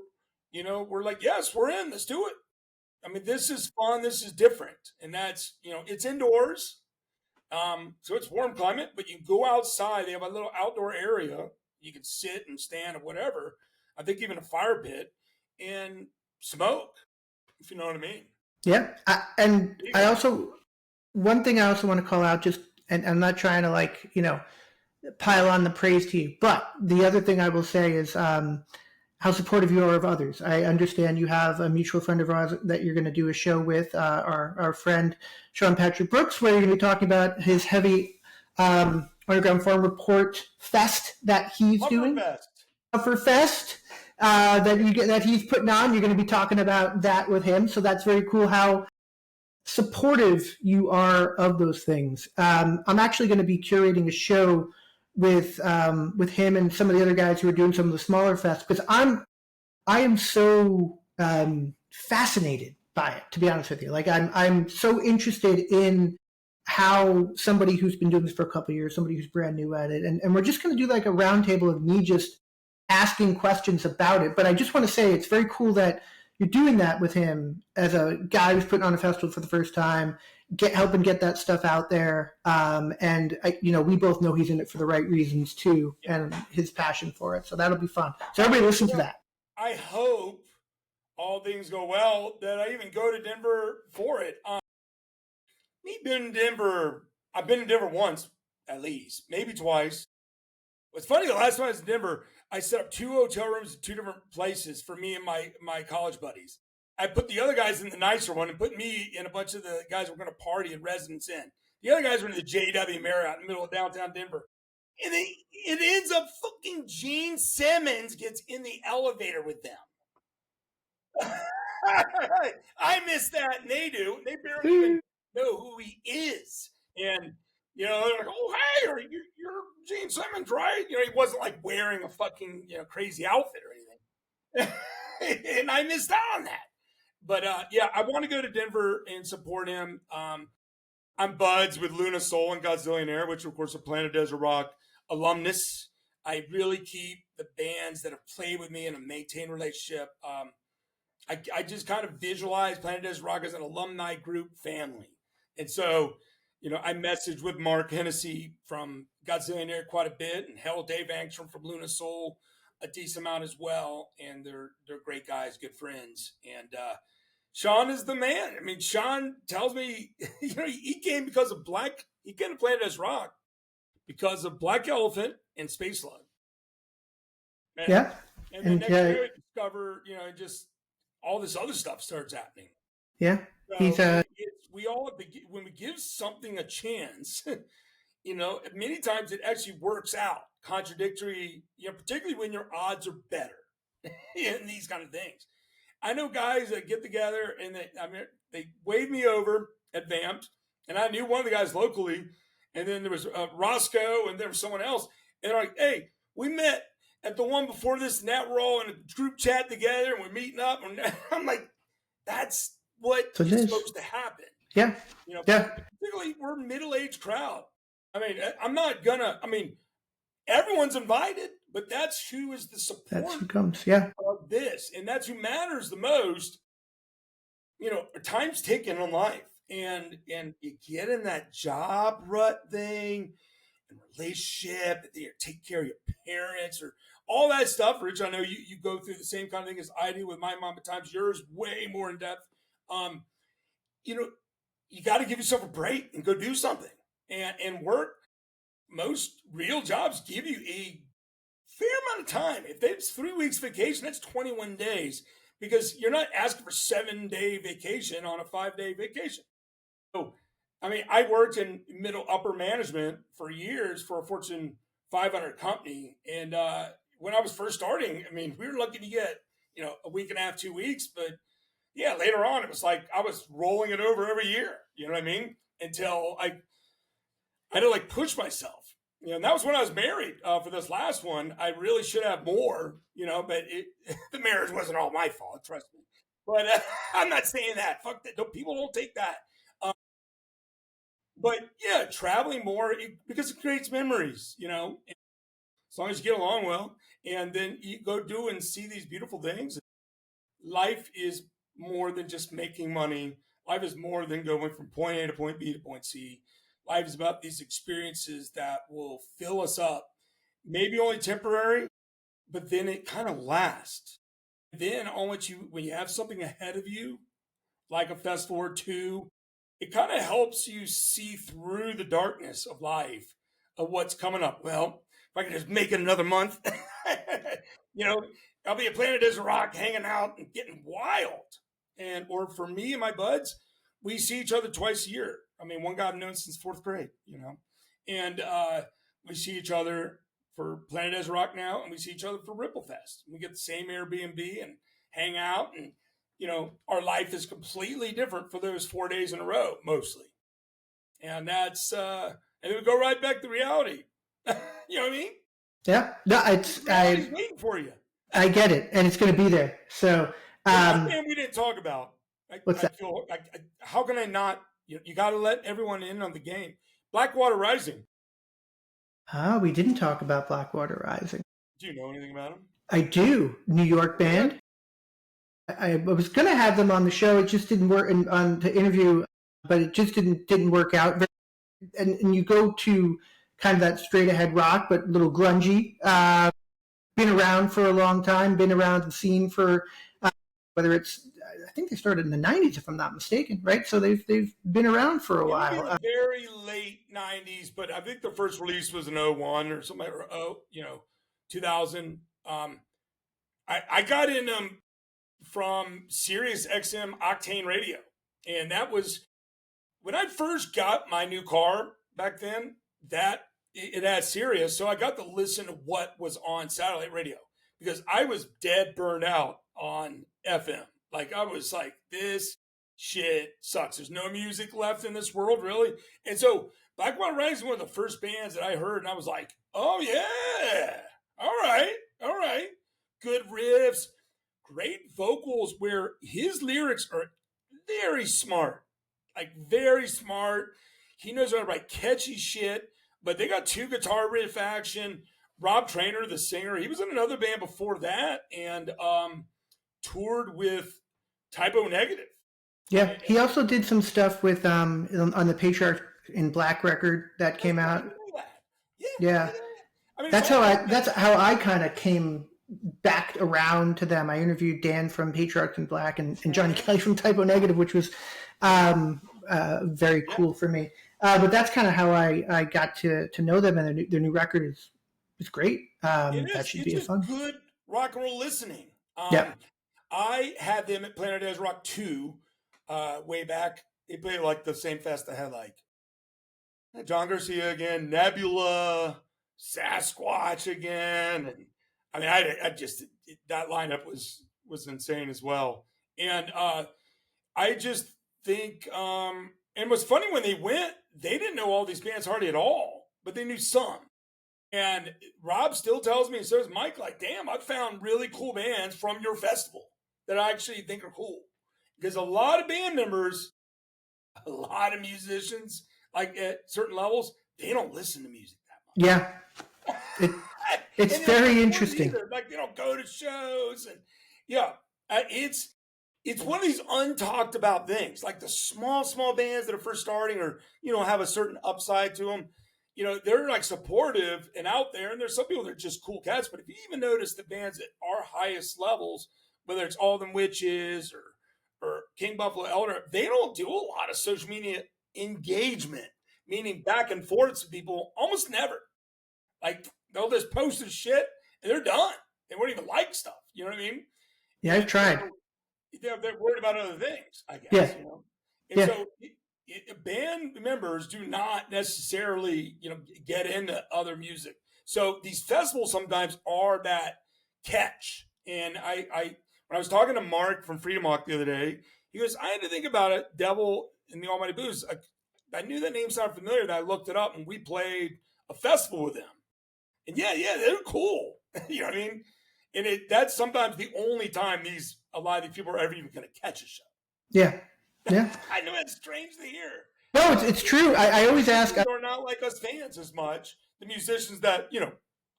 we're like, yes, we're in. Let's do it. I mean, this is fun. This is different, and that's it's indoors. So it's warm climate, but you can go outside. They have a little outdoor area. You can sit and stand or whatever. I think even a fire pit and smoke, if you know what I mean. Yeah. One thing I also want to call out, just, and I'm not trying to pile on the praise to you, but the other thing I will say is, how supportive you are of others. I understand you have a mutual friend of ours that you're going to do a show with, our friend Sean Patrick Brooks, where you're going to be talking about his heavy Underground Farm Report Fest that he's doing. For Fest that he's putting on. You're going to be talking about that with him. So that's very cool how supportive you are of those things. I'm actually going to be curating a show with him and some of the other guys who are doing some of the smaller fests, because I am so fascinated by it, to be honest with you. I'm so interested in how somebody who's been doing this for a couple of years, somebody who's brand new at it, and we're just going to do a roundtable of me just asking questions about it. But I just want to say it's very cool that you're doing that with him as a guy who's putting on a festival for the first time, helping get that stuff out there. And we both know he's in it for the right reasons too, and his passion for it. So that'll be fun. So everybody listen to that. I hope all things go well that I even go to Denver for it. I've been in Denver once, at least, maybe twice. What's funny, the last time I was in Denver, I set up 2 hotel rooms at 2 different places for me and my college buddies. I put the other guys in the nicer one and put me and a bunch of the guys who were going to party and residence in. The other guys were in the JW Marriott in the middle of downtown Denver. And it ends up fucking Gene Simmons gets in the elevator with them. I miss that, and they do. They barely even know who he is. And, they're like, oh, hey, you're Gene Simmons, right? He wasn't like wearing a fucking, crazy outfit or anything. And I missed out on that. But yeah, I want to go to Denver and support him. I'm buds with Luna Soul and Godzillionaire, which of course are Planet Desert Rock alumnus. I really keep the bands that have played with me and have maintained a relationship. I just kind of visualize Planet Desert Rock as an alumni group family. And so, I messaged with Mark Hennessy from Godzillionaire quite a bit, and hell, Dave Angstrom from Luna Soul a decent amount as well. And they're great guys, good friends. And Sean is the man. I mean, Sean tells me, he came because of he came to Planet Desert Rock because of Black Elephant and Spaceslug. Yeah. And then next year, I discover, just all this other stuff starts happening. Yeah. So we all, when we give something a chance, many times it actually works out. Contradictory, particularly when your odds are better in these kind of things. I know guys that get together and they waved me over at Vamped, and I knew one of the guys locally, and then there was Roscoe, and there was someone else, and they're like, hey, we met at the one before this, and that we're all in a group chat together, and we're meeting up, and I'm like, that's what is supposed to happen. Yeah. Particularly, we're a middle-aged crowd. I mean, everyone's invited, but that's who is the support. That's who comes, yeah. Of this, and that's who matters the most. Time's ticking on life, and you get in that job rut thing, and relationship, take care of your parents, or all that stuff. Rich, I know you go through the same kind of thing as I do with my mom. At times, yours way more in depth. You got to give yourself a break and go do something and work. Most real jobs give you a fair amount of time. If it's 3 weeks vacation, that's 21 days, because you're not asking for 7-day vacation on a 5-day vacation. So, I worked in middle upper management for years for a Fortune 500 company. And when I was first starting, we were lucky to get, a week and a half, 2 weeks. But yeah, later on, it was like I was rolling it over every year. You know what I mean? Until I had to push myself. And that was when I was married for this last one. I really should have more, but the marriage wasn't all my fault, trust me. But I'm not saying that. Fuck that. People don't take that. But yeah, traveling more because it creates memories, as long as you get along well. And then you go do and see these beautiful things. Life is more than just making money. Life is more than going from point A to point B to point C. Life is about these experiences that will fill us up, maybe only temporary, but then it kind of lasts. Then when you have something ahead of you, like a festival or two, it kind of helps you see through the darkness of life, of what's coming up. Well, if I can just make it another month, I'll be at Planet Desert Rock hanging out and getting wild. Or for me and my buds, we see each other twice a year. One guy I've known since 4th grade, and we see each other for Planet Desert Rock now, and we see each other for Ripple Fest. We get the same Airbnb and hang out, and our life is completely different for those 4 days in a row, mostly. And that's and then we go right back to reality. You know what I mean? Yeah. No, reality's waiting for you. I get it, and it's going to be there. So one thing we didn't talk about. What's that? How can I not? You got to let everyone in on the game. Blackwater Rising. We didn't talk about Blackwater Rising. Do you know anything about them? I do. New York band. Yeah. I was going to have them on the show. It just didn't work on the interview, but it just didn't work out. And you go to kind of that straight ahead rock, but a little grungy. Been around for a long time. Been around the scene for whether it's. I think they started in the 90s, if I'm not mistaken, right? So they've been around for a while. In the very late 90s, but I think the first release was in 01 or something, or 2000. I got in them from Sirius XM Octane Radio, and that was when I first got my new car back then. That it had Sirius, so I got to listen to what was on satellite radio because I was dead burned out on FM. Like I was like, this shit sucks. There's no music left in this world, really. And so Blackwater Rising is one of the first bands that I heard, and I was like, oh yeah, all right, good riffs, great vocals. Where his lyrics are very smart, like very smart. He knows how to write catchy shit. But they got 2 guitar riff action. Rob Trainer, the singer, he was in another band before that and toured with Typo Negative. Yeah, he also did some stuff with on the Patriarch in Black record that came out. Yeah. I mean, that's how I kind of came back around to them. I interviewed Dan from Patriarch in Black and Johnny Kelly from Typo Negative, which was very cool for me. But that's kind of how I got to know them, and their new record is great. That should be fun. Good rock and roll listening. Yeah. I had them at Planet Edge Rock 2 way back. They played like the same fest I had like John Garcia again, Nebula, Sasquatch again, and I mean I just that lineup was insane as well. And I just think and what's funny, when they went, they didn't know all these bands hardly at all, but they knew some. And Rob still tells me, and so does Mike, like, damn, I've found really cool bands from your festival that I actually think are cool. Because a lot of band members, a lot of musicians, like at certain levels, they don't listen to music that much. Yeah. It's very interesting. Either. Like, they don't go to shows. And yeah, it's one of these untalked about things, like the small bands that are first starting or, have a certain upside to them. They're like supportive and out there. And there's some people that are just cool cats. But if you even notice the bands at our highest levels, whether it's All Them Witches or King Buffalo Elder, they don't do a lot of social media engagement, meaning back and forth to people, almost never. Like they'll just post their shit and they're done. They won't even like stuff. You know what I mean? Yeah, I've tried. They're worried about other things, I guess. Yeah. And so band members do not necessarily, get into other music. So these festivals sometimes are that catch. And I when I was talking to Mark from Freedom Hawk the other day, he goes, I had to think about it. Devil in the Almighty Blues. I knew that name sounded familiar, and I looked it up, and we played a festival with them. And yeah, they're cool. You know what I mean? And that's sometimes the only time a lot of these people are ever even going to catch a show. Yeah. I know it's strange to hear. No, it's true. I always ask. They're not like us fans as much. The musicians that,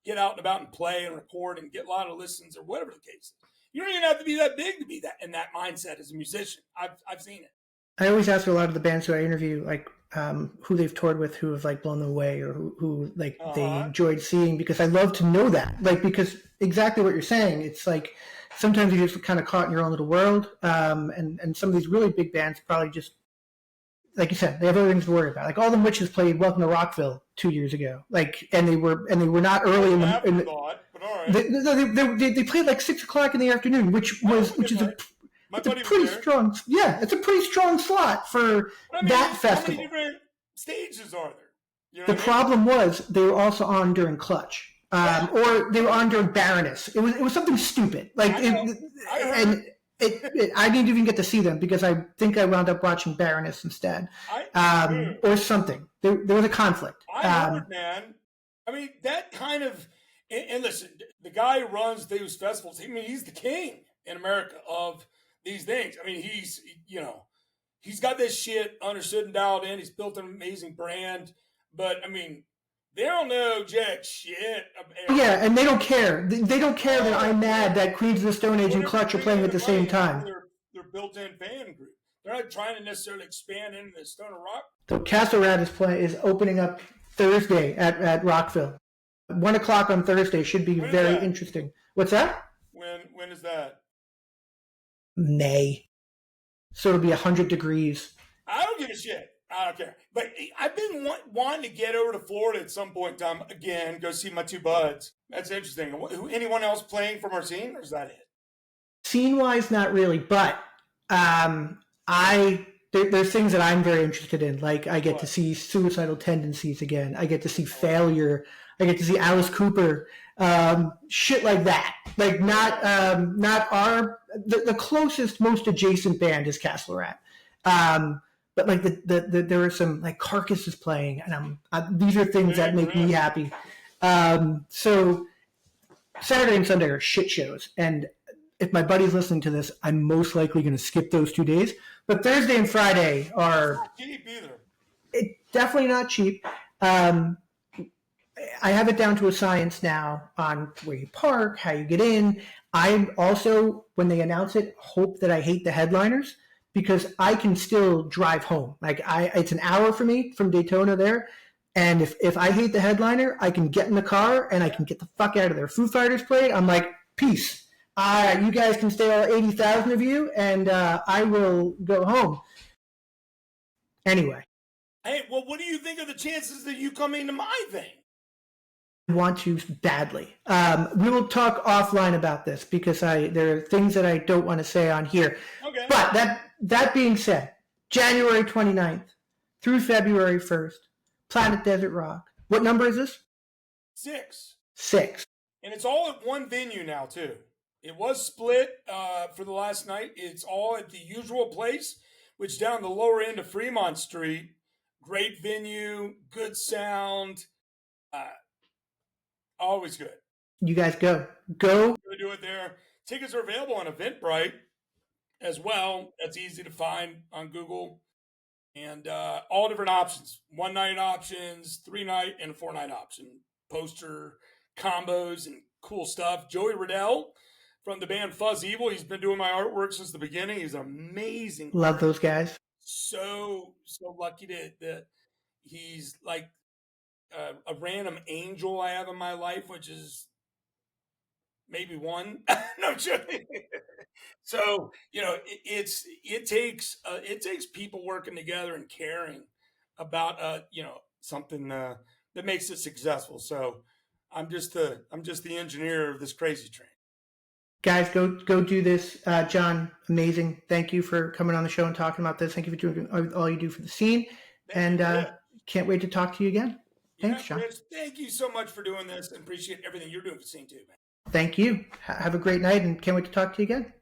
get out and about and play and record and get a lot of listens or whatever the case is. You don't even have to be that big to be that in that mindset as a musician. I've seen it. I always ask a lot of the bands who I interview, like who they've toured with, who have like blown them away, or who like they enjoyed seeing, because I love to know that. Like, because exactly what you're saying, it's like sometimes you're just kind of caught in your own little world, and some of these really big bands probably just, like you said, they have other things to worry about. Like All Them Witches played Welcome to Rockville 2 years ago, like, and they were not early in the. But all right. They played like 6:00 in the afternoon, which is it's a pretty strong. Yeah, it's a pretty strong slot for that festival. How many different stages are there? You know the problem was they were also on during Clutch, or they were on during Baroness. It was something stupid. Like, I didn't even get to see them because I think I wound up watching Baroness instead, or something. There was a conflict. I heard, man. I mean, that kind of, and listen, the guy who runs those festivals, I mean, he's the king in America of these things. I mean, he's got this shit understood and dialed in. He's built an amazing brand, but I mean, they don't know jack shit. Yeah, and they don't care. They don't care that I'm mad that Queens of the Stone Age and Clutch are playing at the same time. Their built-in fan group. They're not trying to necessarily expand into the Stoner Rock. So Castle Rat is opening up Thursday at Rockville. 1:00 on Thursday should be very interesting. What's that? When is that? May. So it'll be 100 degrees. I don't give a shit. I don't care. But I've been wanting to get over to Florida at some point in time again, go see my two buds. That's interesting. Anyone else playing from our scene, or is that it? Scene wise, not really, but there's things that I'm very interested in. Like I get to see suicidal tendencies again. I get to see failure. I get to see Alice Cooper. Shit like that. Like not our the closest, most adjacent band is Castle Rat. But like there are some like Carcass is playing, and these are things that make me happy. So Saturday and Sunday are shit shows, and if my buddy's listening to this, I'm most likely going to skip those 2 days. But Thursday and Friday are not cheap either. Definitely not cheap. I have it down to a science now on where you park, how you get in. I also, when they announce it, hope that I hate the headliners because I can still drive home. Like it's an hour for me from Daytona there. And if I hate the headliner, I can get in the car and I can get the fuck out of there. Foo Fighters played. I'm like, peace. You guys can stay all 80,000 of you, and I will go home. Anyway. Hey, well, what do you think of the chances that you come into my thing? I want to badly. We will talk offline about this because there are things that I don't want to say on here. Okay. But that being said, January 29th through February 1st, Planet Desert Rock. What number is this? 6. 6. And it's all at one venue now, too. It was split for the last night. It's all at the usual place, which down the lower end of Fremont Street. Great venue, good sound, always good. You guys go. We're going to do it there. Tickets are available on Eventbrite as well. That's easy to find on Google. And all different options. 1-night options, 3-night, and a 4-night option. Poster combos and cool stuff. Joey Riddell from the band Fuzz Evil. He's been doing my artwork since the beginning. He's amazing. Love those guys. So lucky that he's like a random angel I have in my life, which is maybe one. No, I'm joking. So it takes people working together and caring about something that makes it successful. So I'm just the engineer of this crazy train. Guys, go do this. John, amazing. Thank you for coming on the show and talking about this. Thank you for doing all you do for the scene. Can't wait to talk to you again. Thanks, John. Rich, thank you so much for doing this and appreciate everything you're doing for the scene too, man. Thank you. Have a great night and can't wait to talk to you again.